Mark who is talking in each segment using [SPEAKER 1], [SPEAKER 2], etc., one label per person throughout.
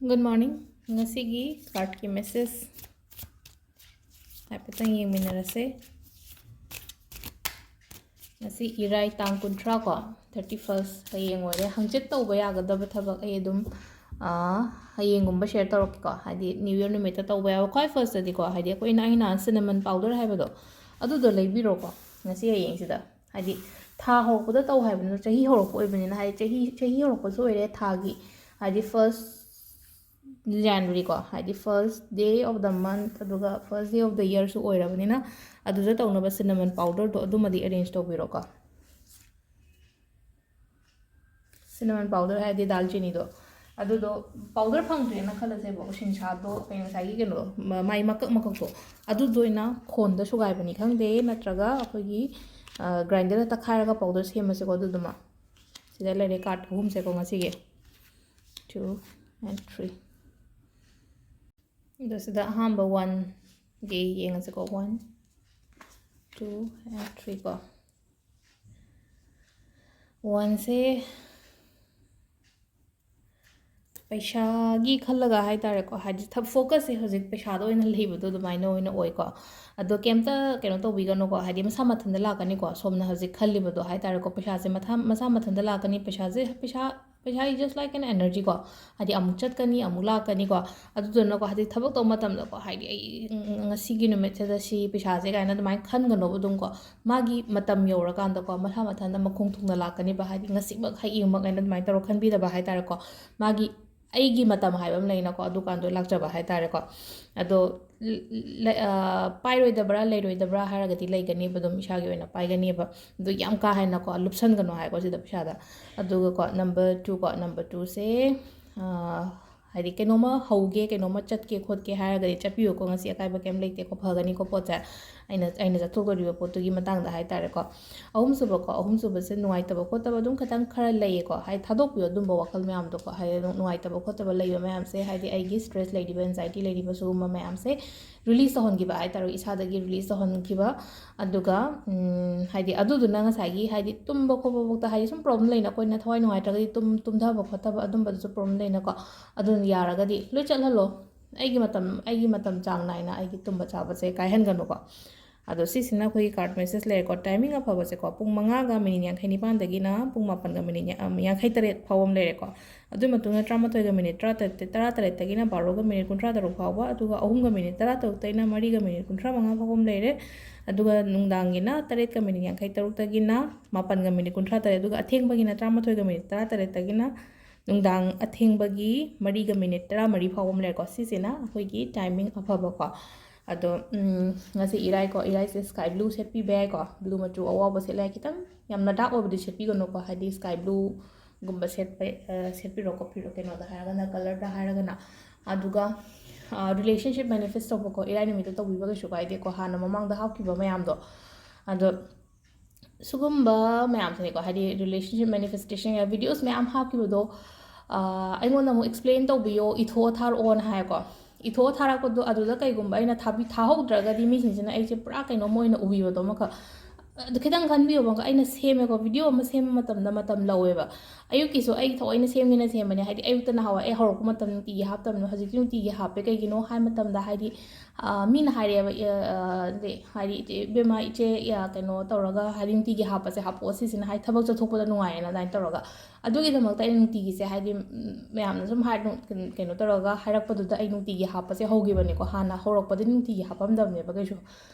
[SPEAKER 1] Good morning. Ngasigi card ki message. Happy yung minarase. Ngasi iray tang kuntra ko 31st hayeng wale hangchit tawba yagadaba thabak ay dum hayeng gumba share tarok ko hadi new year numit tawba ya kai first di ko hadi ko ina ina cinnamon powder haibado adu do leibiro ko ngasi hayeng sida hadi tha horokda taw haibno chahi horok oibani na hadi chahi horok so ere thagi hadi first January ko hadi first day of the month aduga first day of the year su oirabani na aduda tawnaba cinnamon powder do adumadi arrange tawbiro ko cinnamon powder hadi dalchini do adudo powder phangdre na khalase bo sinsha do kain sagi keno mai makak makak to adudo ina khon da sugai bani khangde natraga akogi grinder ta khairaga powder semase ko aduduma sida lere card hum se ko ngasi ge 2 and 3 this is the number 1 ge yeng se ko 1 2 and 3 ko 1 se paisa gi khallaga hai tare ko haji thab focus se hojik paisa do ina leibu do mai no ina oi ko ado kemta keno to biga no ko haji masa mathanda la kani ko somna hojik khallibu do hai tare ko paisa se masa mathanda la kani paisa is just like an energy ko haji amuk chat kani amula kani ko adu do no ko haji thabak to matam da ko haji ngasi gi no met da si paisa se kaina mai khan ga no budung ko magi matam yora kan da ko masa mathanda makhong thungna la kani ba haji ngasi ba khai ing ma kaina mai taro khan bi da ba hai tare ko magi aigi matam haibam leina ko adukan do lakjaba hai tare ko ado pairoi da bra leiroi da bra haragati leigani badum ishagi oina paigani ba do yam ka haina ko lupsan gano hai ko sida pishada aduga ko number 2 se hadi kenoma hauge kenoma chatke khotke haragati chapiyo ko ngasi akai ba kem leite ko phagani ko pocha aina jathogari ba potugi matang da hai tare ko ahum suba se nuai taba ko taba dum khatang khara lei ko hai thadok yo dum ba wakal myam do ko hai nuai taba ko taba lei myam se hai di ai gi stress lei di anxiety lei di ba su ma myam se release hon gi ba ai taro isa da gi release hon gi ba aduga hai di adu du na ngasai gi hai di tum ba ko ba ta hai sum problem lei na ko na thoi nuai tra gi tum da ba khotaba adum ba su problem lei na ko adun yaraga di loi chal halo aigi matam chang nai na aigi tumba chaba se kai hen gano ko ado si sina khoi card message le ko timing afaba se ko pung 5 ga minit 29 dagi na pung 4 ga minit 53 phawam le ko adu matunga 13 ga minit 13 dagi na 12 ga minit 13 phawba aduga 3 ga minit 13 taina 3 ga minit 35 phawam le re aduga nungdangi na 3 ga minit 53 dagi na 4 ga minit 13 aduga atheng bagi na 13 ga minit 13 dagi na nungdang atheng bagi 3 ga minit 13 phawam le ko si sina khoi gi timing afaba ko ado ngasi irai se sky blue set pi bag ko blue machu awa set lai kitang yamna dark over set pi gono ko hadi sky blue gumba set pi ro ko piro keno da haraga na color da haraga na aduga relationship manifest to ko irai ni mi to bi ba ga shu kai de ko hana mamang da hap ki ba mayam do ado sugumba mayam se ko hadi relationship manifestation ya videos mayam hap ki do ai ngona mo explain to biyo itho thar on ha ko itho thara ko do aduda kai gumba ina thahaudraga di mi sinsina ai che pura kai no moina ubiyo do maka khidang khan biyo bang aina seme ko video ma sem matam lawe ba ayu ki so ai thoina sem ni na sem bani haidi ayu tana hawa ai hor ko matam ti hap tam no haji ti ti hape kai gi no hai matam da haidi mi na haire ba de haidi be ma iche ya kano tawraga haidi ti gi hapa se hapo si sin hai thabak cha thokpa da nuai na dai tawraga adugi damak ta ai ti gi se haidi mayam na sum hai kano tawraga hairak pa du da ai ti gi hapa se hogi bani ko hana horok pa din ti gi hapam dam ne ba kai shu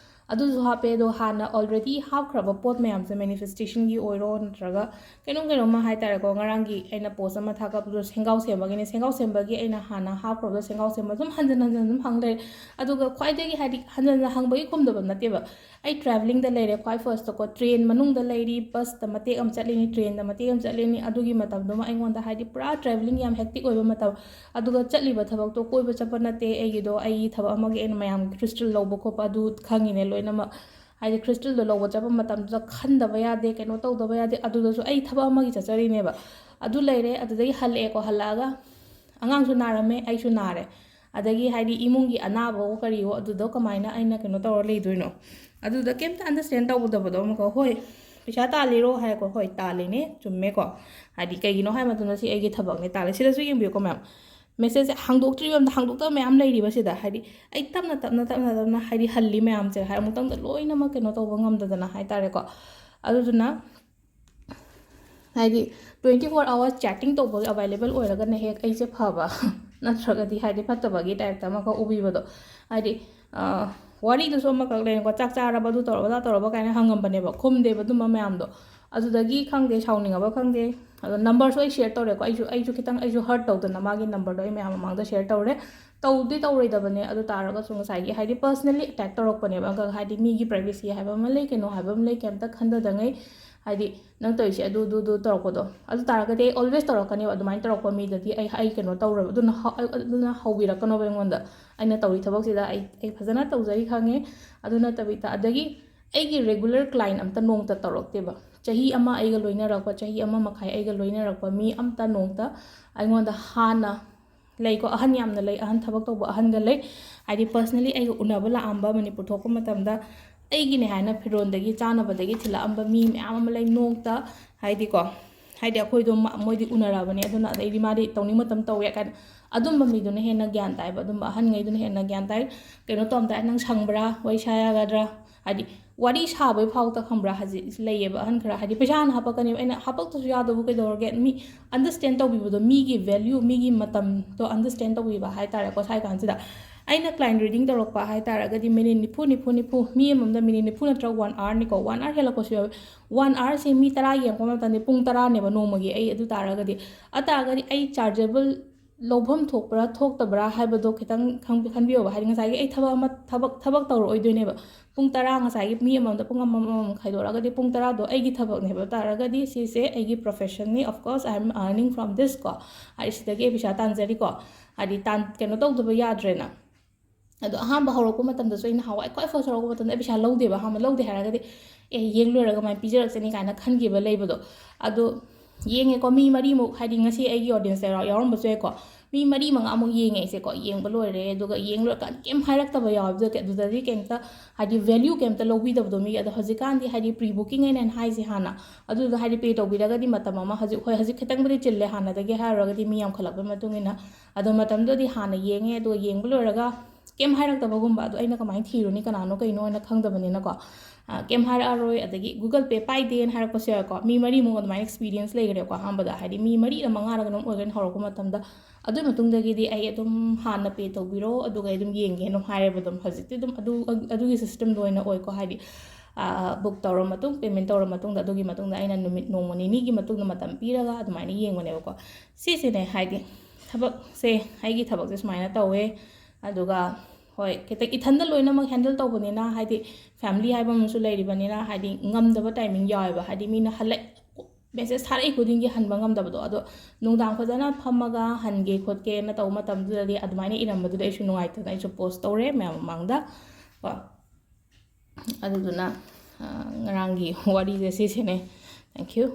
[SPEAKER 1] adu hape do hana already half crab pot mayam se manifestation gi oiro natraga keno ma hai tare ko ngarang gi aina post ama thaka do sengau sembagi ne sengau sembagi aina hana half crab do sengau semba sum hanjan sum hangle aduga khwai de gi hadi hanjan hangbagi khumda bam nate ba ai traveling da lere khwai first ko train manung da leiri bus da mate am chatlini train da mate am chatlini adugi matam do ma aingon da hadi pura traveling yam hectic oiba matam aduga chatli ba thabak to koi ba chapa nate ai gi do ai thaba amagi en mayam crystal lobo ko pa du khangi ne loina high crystal दो लोग जब मतम खंदब यादे कनो तौदब यादे अदुदसु आई थबा अमगी चचरीनेबा अदु लेरे अदुदगी हल्ले को हल्लागा अंगांगसु नारमे आइसु नारे अदगी हाइदी इमुंगी अनाबो करियो अदुदो कमाइना आइना कनो तौर लेदुइनो अदुदा केमता अंडरस्टैंड तौदबदो मको होय पैसा तालीरो हाय को होय तालीने चुम्मे को हाइदी कगिनो हाय मतुना सि आइगी थबकने ताले सिदसु यंबियो को मैम ꯃꯦꯁꯦꯖꯁꯦ ꯍꯥꯡꯗꯣꯛꯇ꯭ꯔꯤꯕ ꯑꯝꯗ ꯍꯥꯡꯗꯣꯛꯇꯕ ꯃꯌꯥꯝ ꯂꯩꯔꯤꯕꯁꯤꯗ ꯍꯥꯏꯗꯤ ꯑꯩ ꯇꯞꯅ ꯍꯥꯏꯗꯤ ꯍꯜꯂꯤ ꯃꯌꯥꯝꯁꯦ ꯑꯃꯨꯛꯇꯪꯗ ꯂꯣꯏꯅꯃꯛ ꯀꯩꯅꯣ ꯇꯧꯕ ꯉꯝꯗꯗꯅ ꯍꯥꯏꯇꯥꯔꯦꯀꯣ ꯑꯗꯨꯗꯨꯅ ꯍꯥꯏꯗꯤ 24 hours ꯆꯦꯇꯤꯡ ꯇꯧꯕꯒꯤ ꯑꯦꯕꯥꯏꯂꯦꯕꯜ ꯑꯣꯏꯔꯒꯅ ꯍꯦꯛ ꯑꯩꯁꯦ ꯐꯕ ꯅꯠꯇ꯭ꯔꯒꯗꯤ ꯍꯥꯏꯗꯤ ꯐꯠꯇꯕꯒꯤ ꯇꯥꯏꯞꯇ ꯑꯃꯈꯛ ꯎꯕꯤꯕꯗꯣ ꯍꯥꯏꯗꯤ ꯋꯥꯔꯤꯗꯨꯁꯨ ꯑꯃꯈꯛ ꯂꯩꯔꯦꯀꯣ ꯆꯥꯛ ꯆꯥꯔꯕ ꯑꯗꯨ ꯇꯧꯔꯕ ꯑꯗꯥ ꯇꯧꯔꯕ ꯀꯥꯏꯅ ꯍꯪꯉꯝꯕꯅꯦꯕ ꯈꯨꯝꯗꯦꯕ ꯑꯗꯨꯝꯕ ꯃꯌꯥꯝꯗꯣ ꯑꯗꯨꯗꯒꯤ ꯈꯪꯗꯦ ꯁꯥꯎꯅꯤꯡꯉꯕ ꯈꯪꯗꯦ ꯑꯗꯣ ꯅꯝꯕꯔꯁꯨ ꯑꯩ ꯁꯦꯌꯔ ꯇꯧꯔꯦꯀꯣ ꯑꯩꯁꯨ ꯈꯤꯇꯪ ꯑꯩꯁꯨ ꯍꯔꯠ ꯇꯧꯗꯅ ꯃꯥꯒꯤ ꯅꯝꯕꯔꯗꯣ ꯑꯩ ꯃꯌꯥꯝ ꯃꯃꯥꯡꯗ ꯁꯦꯌꯔ ꯇꯧꯔꯦ ꯇꯧꯔꯣꯏꯗꯕꯅꯦ ꯑꯗꯨ ꯇꯥꯔꯒꯁꯨ ꯉꯁꯥꯏꯒꯤ ꯍꯥꯏꯗꯤ ꯄꯔꯁꯅꯦꯜꯂꯤ ꯑꯦꯇꯦꯛ ꯇꯧꯔꯛꯄꯅꯦꯕ ꯍꯥꯏꯗꯤ ꯃꯤꯒꯤ ꯄ꯭ꯔꯥꯏቬꯁꯤ ꯍꯥꯏꯕ ꯑꯃ ꯂꯩ ꯀꯩꯅꯣ ꯍꯥꯏꯕ ꯑꯃ ꯂꯩ ꯀꯩꯝꯇ ꯈꯟꯗꯗꯉꯩ ꯍꯥꯏꯗꯤ ꯅꯪ ꯇꯧꯔꯤꯁꯦ ꯑꯗꯨ ꯇꯧꯔꯛꯄꯗꯣ ꯑꯗꯨ ꯇꯥꯔꯒꯗꯤ ꯑꯩ ꯑꯣꯜꯋꯦꯁ ꯇꯧꯔꯛꯀꯅꯦꯕ ꯑꯗꯨꯃꯥꯏꯅ ꯇꯧꯔꯛꯄ ꯃꯤꯗꯗꯤ ꯑꯩ ꯀꯩꯅꯣ ꯇꯧꯔꯕ ꯑꯗꯨꯅ ꯍꯧꯕꯤꯔꯛꯀꯅꯣꯕ ꯑꯩꯉꯣꯟꯗ ꯑꯩꯅ ꯇꯧꯔꯤ ꯊꯕꯛꯁꯤꯗ ꯑꯩ ꯐꯖꯅ ꯇꯧꯖꯩ ꯈꯪꯉꯦ ꯑꯗꯨ ꯅꯠꯇꯕꯤꯗ ꯑꯗꯒꯤ ꯑꯩꯒꯤ ꯔꯦꯒꯨꯂꯔ ꯀ꯭ꯂꯥꯏꯟ ꯑꯝꯇ ꯅꯣꯡꯇ ꯇꯧꯔꯛꯇꯦꯕ ꯆꯍꯤ ꯑꯃ ꯑꯩꯒ ꯂꯣꯏꯅꯔꯛꯄ ꯆꯍꯤ ꯑꯃ ꯃꯈꯥꯏ ꯑꯩꯒ ꯂꯣꯏꯅꯔꯛꯄ ꯃꯤ ꯑꯝꯇ ꯅꯣꯡꯇ ꯑꯩꯉꯣꯟꯗ ꯍꯥꯟꯅ ꯂꯩꯀꯣ ꯑꯍꯟ ꯌꯥꯝꯅ ꯂꯩ ꯑꯍꯟ ꯊꯕꯛ ꯇꯧꯕ ꯑꯍꯟꯒ ꯂꯩ ꯍꯥꯏꯗꯤ ꯄꯔꯁꯅꯦꯜꯂꯤ ꯑꯩꯒ ꯎꯅꯕ ꯂꯥꯛꯑꯝꯕ ꯃꯅꯤꯄꯨꯔ ꯊꯣꯛꯄ ꯃꯇꯝꯗ ꯑꯩꯒꯤꯅꯦ ꯍꯥꯏꯅ ꯐꯤꯔꯣꯟꯗꯒꯤ ꯆꯥꯅꯕꯗꯒꯤ ꯊꯤꯜꯂꯛꯑꯝꯕ ꯃꯤ ꯃꯌꯥꯝ ꯑꯃ ꯂꯩ ꯅꯣꯡꯇ ꯍꯥꯏꯗꯤꯀꯣ ꯍꯥꯏꯗꯤ ꯑꯩꯈꯣꯏꯗꯣ ꯃꯣꯏꯗꯤ ꯎꯅꯔꯕꯅꯦ ꯑꯗꯨꯅ ꯑꯗꯩꯗꯤ ꯃꯥꯗꯤ ꯇꯧꯅꯤꯡ ꯃꯇꯝ ꯇꯧꯋꯦ ꯀꯥꯏꯅ ꯑꯗꯨꯝꯕ ꯃꯤꯗꯨꯅ ꯍꯦꯟꯅ ꯒ꯭ꯌꯥꯟ ꯇꯥꯏꯕ ꯑꯗꯨꯝꯕ ꯑꯍꯟꯉꯩꯗꯨꯅ ꯍꯦꯟꯅ ꯒ꯭ꯌꯥꯟ ꯇꯥꯏ ꯀꯩꯅꯣ ꯇꯧꯔꯝꯗꯥꯏ ꯅꯪ ꯁꯪꯕ꯭ꯔꯥ ꯋꯥꯔꯤ ꯁꯥ ꯌꯥꯒꯗ꯭ꯔꯥ ꯍꯥꯏꯗꯤ ꯋꯥꯔꯤ ꯁꯥꯕꯩ ꯐꯥꯎꯇ ꯈꯪꯕ꯭ꯔꯥ ꯍꯧꯖꯤꯛ ꯂꯩꯌꯦꯕ ꯑꯍꯟ ꯈꯔ ꯍꯥꯏꯗꯤ ꯄꯩꯁꯥ ꯍꯥꯟꯅ ꯍꯥꯞꯄꯛꯀꯅꯦꯕ ꯑꯩꯅ ꯍꯥꯞꯄꯛꯇꯁꯨ ꯌꯥꯗꯕꯨ ꯀꯩꯗꯧꯔꯒꯦ ꯃꯤ ꯑꯟꯗꯔꯁꯇꯦꯟ ꯇꯧꯕꯤꯕꯗꯣ ꯃꯤꯒꯤ ꯚꯦꯂ꯭ꯌꯨ ꯃꯤꯒꯤ ꯃꯇꯝꯗꯣ ꯑꯟꯗꯔꯁꯇꯦꯟ ꯇꯧꯕꯤꯕ ꯍꯥꯏꯇꯥꯔꯦꯀꯣ ꯁꯥꯏ ꯀꯥꯟꯁꯤꯗ ꯑꯩꯅ ꯀ꯭ꯂꯥꯏꯟ ꯔꯤꯗꯤꯡ ꯇꯧꯔꯛꯄ ꯍꯥꯏꯇꯥꯔꯒꯗꯤ ꯃꯤꯅꯤꯠ ꯅꯤꯐꯨ ꯃꯤ ꯑꯃꯃꯝꯗ ꯃꯤꯅꯤꯠ ꯅꯤꯐꯨ ꯅꯠꯇ꯭ꯔꯒ 1 hour ꯀꯣ 1 hour ꯍꯦꯜꯂꯛꯄꯁꯨ ꯌꯥꯎꯋꯤ 1 hourꯁꯦ ꯃꯤ 10 ꯌꯦꯡꯉꯛꯄ ꯃꯇꯝꯗ ꯄꯨꯡ 10ꯅꯦꯕ ꯅꯣꯡꯃꯒꯤ ꯑꯩ ꯑꯗꯨ ꯇꯥꯔꯒꯗꯤ ꯑꯩ ꯆꯥꯔꯖꯦꯕꯜ ꯂꯧꯐꯝ ꯊꯣꯛꯄ꯭ꯔꯥ ꯊꯣꯛꯇꯕ꯭ꯔꯥ ꯍꯥꯏꯕꯗꯣ ꯈꯤꯇꯪ ꯈꯟꯕꯤꯌꯣꯕ ꯍꯥꯏꯗꯤ ꯉꯁꯥꯏꯒꯤ ꯑꯩ ꯊꯕꯛ ꯇꯧꯔꯛꯑꯣꯏꯗꯣꯏꯅꯦꯕ ꯄꯨꯡ 10 ꯉꯁꯥꯏꯒꯤ ꯃꯤ ꯑꯃꯃꯝꯗ ꯄꯨꯡ ꯑꯃꯃꯝ ꯈꯥꯏꯗꯣꯛꯑꯒꯗꯤ ꯄꯨꯡ 10ꯗꯣ ꯑꯩꯒꯤ ꯊꯕꯛꯅꯦꯕ ꯇꯥꯔꯒꯗꯤ ꯁꯤꯁꯦ ꯑꯩꯒꯤ ꯄ꯭ꯔꯣꯐꯦꯁꯟꯅꯤ ꯑꯣꯐꯀꯣꯔꯁ ꯑꯥꯏ ꯑꯦꯝ ꯑꯥꯔꯅꯤꯡ ꯐ꯭ꯔꯣꯝ ꯗꯤꯁ ꯀꯣ ꯍꯥꯏꯗꯤ ꯁꯤꯗꯒꯤ ꯑꯩ ꯄꯩꯁꯥ ꯇꯥꯟꯖꯔꯤꯀꯣ ꯍꯥꯏꯗꯤ ꯀꯩꯅꯣ ꯇꯧꯗꯕ ꯌꯥꯗ꯭ꯔꯦꯅ ꯑꯗꯣ ꯑꯍꯥꯟꯕ ꯍꯧꯔꯛꯄ ꯃꯇꯝꯗꯁꯨ ꯑꯩꯅ ꯍꯋꯥꯏ ꯈ꯭ꯋꯥꯏ ꯐꯥꯔꯁ ꯍꯧꯔꯛꯄ ꯃꯇꯝꯗ ꯑꯩ ꯄꯩꯁꯥ ꯂꯧꯗꯦꯕ ꯑꯍꯥꯟꯕ ꯂꯧꯗꯦ ꯍꯥꯏꯔꯒꯗꯤ ꯌꯦꯡ ꯂꯣꯏꯔꯒ ꯃꯥꯏꯅ ꯄꯤꯖꯔꯛꯆꯅꯤ ꯀꯥꯏꯅ ꯈꯟꯈꯤꯕ ꯂꯩꯕꯗꯣ ꯑꯗꯣ ꯌꯦꯡꯉꯦꯀꯣ ꯃꯤ 4ꯃꯨꯛ ꯍꯥꯏꯗꯤ ꯉꯁꯤ ꯑꯩꯒꯤ ꯑꯣꯗꯤꯌꯟꯁꯇ ꯌꯥꯎꯔꯝꯕꯁꯨ ꯌꯥꯏꯀꯣ ꯃꯤ 4-5ꯃꯨꯛ ꯌꯦꯡꯉꯦ ꯑꯩꯁꯦꯀꯣ ꯌꯦꯡꯕ ꯂꯣꯏꯔꯦ ꯑꯗꯨꯒ ꯌꯦꯡ ꯂꯣꯏꯔꯀꯥꯟꯗ ꯀꯩꯝ ꯍꯥꯏꯔꯛꯇꯕ ꯌꯥꯎꯋꯦ ꯑꯗꯨꯗꯗꯤ ꯀꯩꯝꯇ ꯍꯥꯏꯗꯤ ꯚꯦꯂ꯭ꯌꯨ ꯀꯩꯝꯇ ꯂꯧꯕꯤꯗꯕꯗꯣ ꯃꯤ ꯑꯗꯣ ꯍꯧꯖꯤꯛꯀꯥꯟꯗꯤ ꯍꯥꯏꯗꯤ ꯄ꯭ꯔꯤ ꯕꯨꯀꯤꯡ ꯑꯩꯅ ꯍꯥꯏꯁꯦ ꯍꯥꯟꯅ ꯑꯗꯨꯗꯣ ꯍꯥꯏꯗꯤ ꯄꯦ ꯇꯧꯕꯤꯔꯒꯗꯤ ꯃꯇꯝ ꯑꯃ ꯍꯧꯖꯤꯛ ꯈꯤꯇꯪꯕꯨꯗꯤ ꯆꯤꯜꯂꯦ ꯍꯥꯟꯅꯗꯒꯤ ꯍꯥꯏꯔꯨꯔꯒꯗꯤ ꯃꯤ ꯌꯥꯝꯈꯠꯂꯛꯄꯩ ꯃꯇꯨꯡ ꯏꯟꯅ ꯑꯗꯣ ꯃꯇꯝꯗꯨꯗꯤ ꯍꯥꯟꯅ ꯌꯦꯡꯉꯦ ꯑꯗꯨꯒ ꯌꯦꯡꯕ ꯂꯣꯏꯔꯒ ꯀꯩꯝ ꯍꯥꯏꯔꯛꯇꯕꯒꯨꯝꯕ ꯑꯗꯣ ꯑꯩꯅ ꯀꯃꯥꯏꯅ ꯊꯤꯔꯨꯅꯤ ꯀꯅꯥꯅꯣ ꯀꯩꯅꯣ ꯍꯥꯏꯅ ꯈꯪꯗꯕꯅꯤꯅꯀꯣ ꯀꯩꯝ ꯍꯥꯏꯔꯛꯑꯔꯣꯏ ꯑꯗꯒꯤ ꯒꯨꯒꯜ ꯄꯦ ꯄꯥꯏꯗꯦꯅ ꯍꯥꯏꯔꯛꯄꯁꯨ ꯌꯥꯎꯏꯀꯣ ꯃꯤ 4ꯃꯨꯛ ꯑꯗꯨꯃꯥꯏꯅ ꯑꯦꯛꯁꯄꯤꯔꯤꯌꯦꯟꯁ ꯂꯩꯈ꯭ꯔꯦꯀꯣ ꯑꯍꯥꯟꯕꯗ ꯍꯥꯏꯗꯤ ꯃꯤ 4-5ꯔ ꯀꯩꯅꯣꯝ ꯑꯣꯏꯒꯅ ꯍꯧꯔꯛꯄ ꯃꯇꯝꯗ ꯑꯗꯨꯏ ꯃꯇꯨꯡꯗꯒꯤꯗꯤ ꯑꯩ ꯑꯗꯨꯝ ꯍꯥꯟꯅ ꯄꯦ ꯇꯧꯕꯤꯔꯣ ꯑꯗꯨꯒ ꯑꯩ ꯑꯗꯨꯝ ꯌꯦꯡꯒꯦ ꯑꯗꯨꯝ ꯍꯥꯏꯔꯦꯕ ꯑꯗꯨꯝ ꯍꯧꯖꯤꯛꯇꯤ ꯑꯗꯨꯝ ꯑꯗꯨꯒꯤ ꯁꯤꯁꯇꯦꯝꯗꯣ ꯑꯣꯏꯅ ꯑꯣꯏꯀꯣ ꯍꯥꯏꯗꯤ ꯕꯨꯛ ꯇꯧꯔ ꯃꯇꯨꯡ ꯄꯦꯃꯦꯟ ꯇꯧꯔ ꯃꯇꯨꯡꯗ ꯑꯗꯨꯒꯤ ꯃꯇꯨꯡꯗ ꯑꯩꯅ ꯅꯨꯃꯤꯠ ꯅꯣꯡꯃ ꯅꯤꯅꯤꯒꯤ ꯃꯇꯨꯡꯗ ꯃꯇꯝ ꯄꯤꯔꯒ ꯑꯗꯨꯃꯥꯏꯅ ꯌꯦꯡꯕꯅꯦꯕꯀꯣ ꯁꯤꯁꯤꯅꯦ ꯍꯥꯏꯗꯤ ꯊꯕꯛꯁꯦ ꯑꯩꯒꯤ ꯊꯕꯛꯁꯦ ꯁꯨꯃꯥꯏꯅ ꯇꯧꯋꯦ ꯑꯗꯨꯒ ꯍꯣꯏ ꯈꯤꯇꯪ ꯏꯊꯟꯗ ꯂꯣꯏꯅꯃꯛ ꯍꯦꯟꯗꯜ ꯇꯧꯕꯅꯤꯅ ꯍꯥꯏꯗꯤ ꯐꯦꯃꯤꯂꯤ ꯍꯥꯏꯕ ꯑꯃꯁꯨ ꯂꯩꯔꯤꯕꯅꯤꯅ ꯍꯥꯏꯗꯤ ꯉꯝꯗꯕ ꯇꯥꯏꯃꯤꯡ ꯌꯥꯎꯋꯦꯕ ꯍꯥꯏꯗꯤ ꯃꯤꯅ ꯃꯦꯁꯦꯖ ꯊꯥꯔꯛꯏ ꯈꯨꯗꯤꯡꯒꯤ ꯍꯟꯕ ꯉꯝꯗꯕꯗꯣ ꯑꯗꯣ ꯅꯨꯡꯗꯥꯡ ꯐꯖꯅ ꯐꯝꯃꯒ ꯍꯟꯒꯦ ꯈꯣꯠꯀꯦꯅ ꯇꯧꯕ ꯃꯇꯝꯗꯨꯗꯗꯤ ꯑꯗꯨꯃꯥꯏꯅ ꯏꯔꯝꯕꯗꯨꯗ ꯑꯩꯁꯨ ꯅꯨꯡꯉꯥꯏꯇꯅ ꯑꯩꯁꯨ ꯄꯣꯁט ꯇꯧꯔꯦ ꯃꯌꯥꯝ ꯃꯃꯥꯡꯗ ꯀꯣ ꯑꯗꯨꯗꯨꯅ ꯉꯔꯥꯡꯒꯤ ꯋꯥꯔꯤꯁꯦ ꯁꯤꯁꯤꯅꯦ ꯊꯦꯡꯛ ꯌꯨ